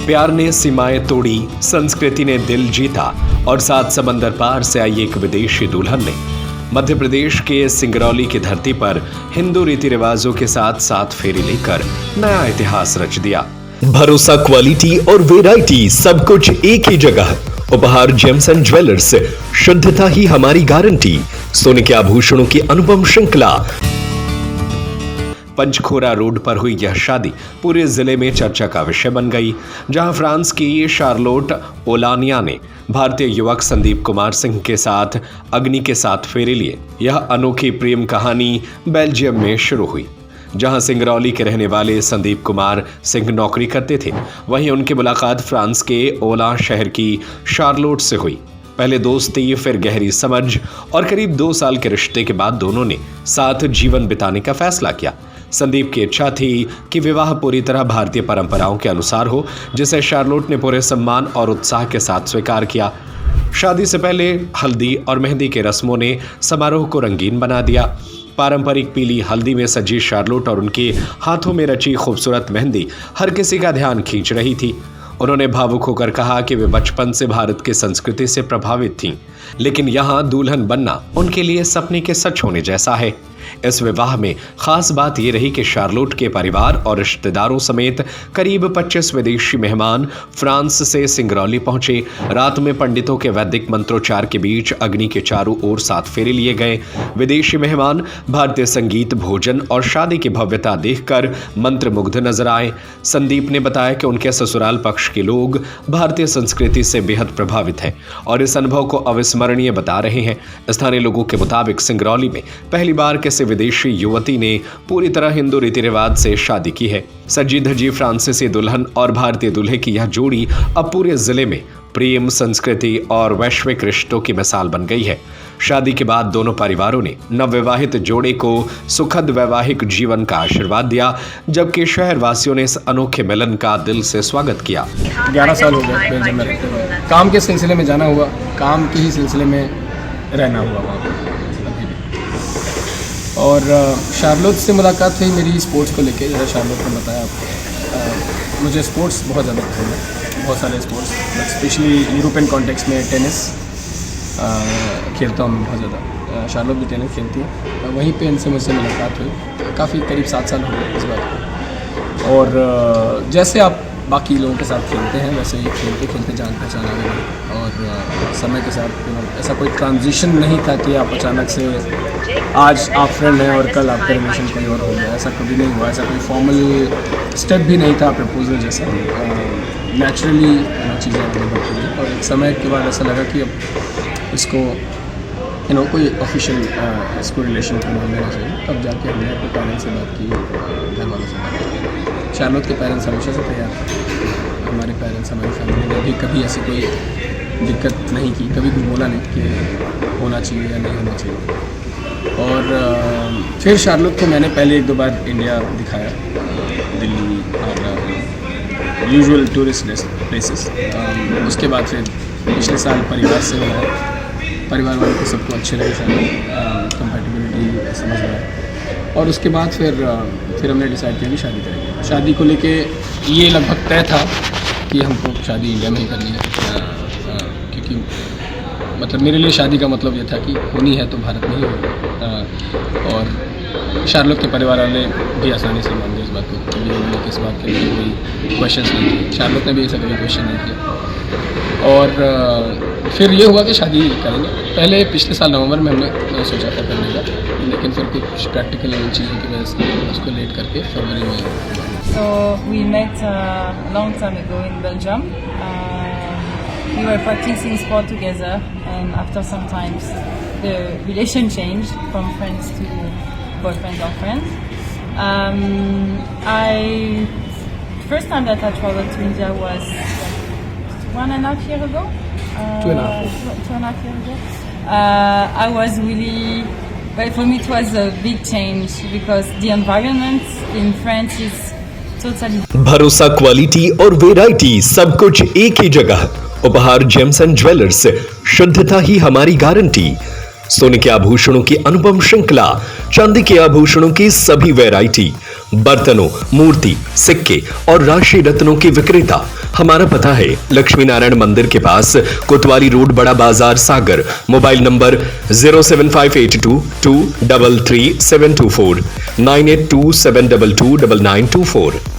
प्यार ने सीमाएं तोड़ी, संस्कृति ने दिल जीता और 7 समंदर पार से आई एक विदेशी दुल्हन ने मध्य प्रदेश के सिंगरौली की धरती पर हिंदू रीति रिवाजों के साथ 7 फेरे लेकर नया इतिहास रच दिया। भरोसा, क्वालिटी और वैरायटी सब कुछ एक ही जगह। उपहार जेम्स एंड ज्वेलर्स, शुद्धता ही हमारी गारंटी। सोने के आभूषणों की अनुपम श्रृंखला। पंचखोरा रोड पर हुई यह शादी पूरे जिले में चर्चा का विषय बन गई, जहां फ्रांस की शार्लोट ओलानिया ने भारतीय युवक संदीप कुमार सिंह के साथ अग्नि के 7 फेरे लिए। यह अनोखी प्रेम कहानी बेल्जियम में शुरू हुई, जहां सिंगरौली के रहने वाले संदीप कुमार सिंह नौकरी करते थे। वहीं उनकी मुलाकात फ्रांस के ओला शहर की शार्लोट से हुई। पहले दोस्ती, फिर गहरी समझ और करीब 2 साल के रिश्ते के बाद दोनों ने साथ जीवन बिताने का फैसला किया। संदीप की इच्छा थी कि विवाह पूरी तरह भारतीय परंपराओं के अनुसार हो, जिसे शार्लोट ने पूरे सम्मान और उत्साह के साथ स्वीकार किया। शादी से पहले हल्दी और मेहंदी के रस्मों ने समारोह को रंगीन बना दिया। पारंपरिक पीली हल्दी में सजी शार्लोट और उनके हाथों में रची खूबसूरत मेहंदी हर किसी का ध्यान खींच रही थी। उन्होंने भावुक होकर कहा कि वे बचपन से भारत की संस्कृति से प्रभावित थीं, लेकिन यहाँ दुल्हन बनना उनके लिए सपने के सच होने जैसा है। इस विवाह में खास बात यह रही कि शार्लोट के परिवार और रिश्तेदारों समेत करीब 25 विदेशी मेहमान फ्रांस से सिंगरौली पहुंचे। रात में पंडितों के वैदिक मंत्रोच्चार के बीच अग्नि के चारों ओर 7 फेरे लिए गए। विदेशी मेहमान भारतीय संगीत, भोजन और शादी की भव्यता देखकर मंत्रमुग्ध नजर आए। संदीप ने बताया कि उनके ससुराल पक्ष के लोग भारतीय संस्कृति से बेहद प्रभावित हैं और इस अनुभव को अविस्मरणीय बता रहे हैं। स्थानीय लोगों के मुताबिक सिंगरौली में पहली बार किसी विदेशी युवती ने पूरी तरह हिंदू रीति रिवाज से शादी की है। सजी धजी फ्रांसीसी दुल्हन और भारतीय दूल्हे की यह जोड़ी अब पूरे जिले में प्रेम, संस्कृति और वैश्विक रिश्तों की मिसाल बन गई है। शादी के बाद दोनों परिवारों ने नवविवाहित जोड़े को सुखद वैवाहिक जीवन का आशीर्वाद दिया, जबकि शहरवासियों ने इस अनोखे मिलन का दिल से स्वागत किया। 11 साल हो गए बेल्जियम में रहते हुए। काम के सिलसिले में जाना हुआ, काम के ही सिलसिले में रहना हुआ वहाँ पर अभी भी। और शार्लोट से मुलाकात हुई मेरी स्पोर्ट्स को लेके। जैसा शार्लोट ने बताया आपको, मुझे स्पोर्ट्स बहुत ज़्यादा पसंद है, बहुत सारे sports, but specially European context में टेनिस खेलता हूँ मैं बहुत ज़्यादा। शार्लोट भी टेनिस खेलती है। वहीं पे इनसे मुझसे मुलाकात हुई, काफ़ी करीब 7 साल हो गए इस बात को। और जैसे आप बाकी लोगों के साथ खेलते हैं, वैसे ही खेलते खेलते जान पहचान आ गई। और समय के साथ ऐसा कोई ट्रांजिशन नहीं था कि आप अचानक से आज आप फ्रेंड हैं और कल आपका रिलेशन कोई और हो गया। ऐसा कभी नहीं हुआ। ऐसा कोई फॉर्मल स्टेप भी नहीं था प्रपोजल जैसा। नेचुरली चीज़ें आगे बढ़ती गई और एक समय के बाद ऐसा लगा कि अब इसको कोई ऑफिशियल इसको रिलेशन को मान लेना चाहिए। तब जाके हमने अपने पेरेंट्स से बात की, घर वालों से बात की। शार्लोट के पेरेंट्स हमेशा से तैयार थे। हमारे पेरेंट्स, हमारी फैमिली ने भी कभी ऐसी कोई दिक्कत नहीं की, कभी भी बोला नहीं कि होना चाहिए या नहीं होना चाहिए। और फिर शार्लोट को मैंने पहले 1-2 बार इंडिया दिखाया, Delhi, Agra, usual tourist places. उसके बाद फिर पिछले साल परिवार से मिला। परिवार वालों को सबको अच्छे लगे, शायद कंपैटिबिलिटी समझ में आया। और उसके बाद फिर हमने डिसाइड किया कि शादी करेंगे। शादी को लेके ये लगभग तय था कि हमको शादी इंडिया में ही करनी है, क्योंकि मतलब मेरे लिए शादी का मतलब ये था कि होनी है तो भारत में ही होगी। और शार्लोट के परिवार वाले भी आसानी से मान गए इस बात को, क्योंकि उन्होंने किस बात के लिए कोई क्वेश्चन नहीं किए। शार्लोट ने भी ऐसा कोई क्वेश्चन नहीं किया। और फिर ये हुआ कि शादी करेंगे। पहले पिछले साल नवंबर में हमने सोचा था करने का, लेकिन फिर कुछ प्रैक्टिकल चीज़ों की वजह से उसको लेट करके फरवरी में। So we met a long time ago in Belgium. We were practicing sport together, and after some time, the relation changed from friends to boyfriend or friends. First time that I traveled to India was 1.5 years ago. 2.5 years ago. I was really, but for me it was a big change because the environment in France is totally. भरोसा, quality और variety सब कुछ एक ही जगह। उपहार James and jewellers, शुद्धता ही हमारी guarantee. सोने के आभूषणों की अनुपम श्रृंखला, चांदी के आभूषणों की सभी वैरायटी, बर्तनों, मूर्ति, सिक्के और राशि रत्नों के विक्रेता। हमारा पता है लक्ष्मी नारायण मंदिर के पास, कोतवाली रोड, बड़ा बाजार, सागर। Mobile number 07582233724 9827229924।